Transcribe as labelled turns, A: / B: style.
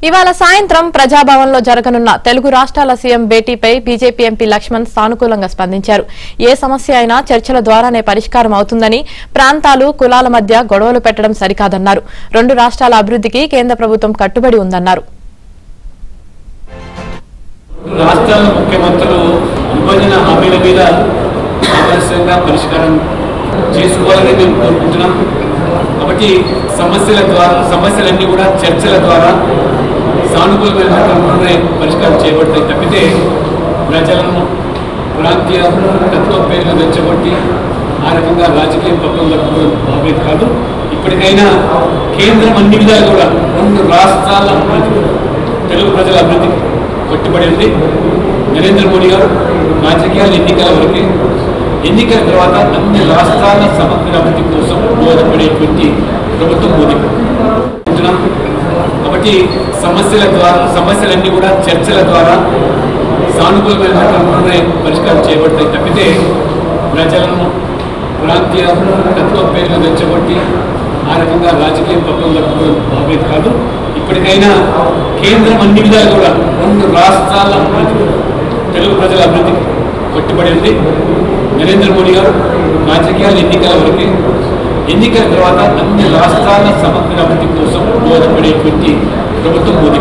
A: ఇవాళ సాయంత్రం ప్రజాభవన్లో జరగనున్న తెలుగు రాష్ట్రాల సీఎం భేటీపై బీజేపీ ఎంపీ లక్ష్మణ్ సానుకూలంగా స్పందించారు. ఏ సమస్య అయినా చర్చల ద్వారానే పరిష్కారం అవుతుందని, ప్రాంతాలు, కులాల మధ్య గొడవలు పెట్టడం సరికాదన్నారు. రెండు రాష్ట్రాల అభివృద్ధికి కేంద్ర ప్రభుత్వం కట్టుబడి ఉందన్నారు.
B: రాష్ట్రాల ముఖ్యమంత్రులు విభజన హామీల మీద ఆదర్శంగా పరిష్కారం చేసుకోవాలని మేము కోరుకుంటున్నాం. కాబట్టి సమస్యలన్నీ కూడా చర్చల ద్వారా సానుకూలమైన పరిష్కారం చేయబడతాయి తప్పితే ప్రజలను ప్రాంతీయ తత్వ పేర్లు రెచ్చగొట్టి ఆ రకంగా రాజకీయ పక్కన అభివృద్ధి కాదు. ఇప్పటికైనా కేంద్రం అన్ని విధాలు కూడా రెండు రాష్ట్రాల అభివృద్ధి, తెలుగు ప్రజల అభివృద్ధికి కట్టుబడి ఉంది. నరేంద్ర మోడీ గారు రాజకీయాలు ఎన్నికల వరకే, ఎన్నికల తర్వాత అన్ని రాష్ట్రాల సమగ్ర అభివృద్ధి కోసం దోహదపడేటువంటి ప్రభుత్వం మోదీ. కాబట్టి సమస్యలన్నీ కూడా చర్చల ద్వారా సానుకూలమైన పరిష్కారం చేయబడతాయి తప్పితే ప్రజలను ప్రాంతీయ తత్వ పేర్లు రెచ్చగొట్టి ఆ రకంగా రాజకీయ పక్కన అభివృద్ధి కాదు. ఇప్పటికైనా కేంద్రం అన్ని విధాలు కూడా రెండు రాష్ట్రాల అభివృద్ధి, తెలుగు ప్రజల అభివృద్ధికి కట్టుబడి ఉంది. నరేంద్ర మోడీ గారు రాజకీయాలు ఎన్నికల వరకే, ఎన్నికల తర్వాత అన్ని రాష్ట్రాల సమగ్ర అభివృద్ధి కోసం దోహదపడేటువంటి ప్రభుత్వం మోదీ.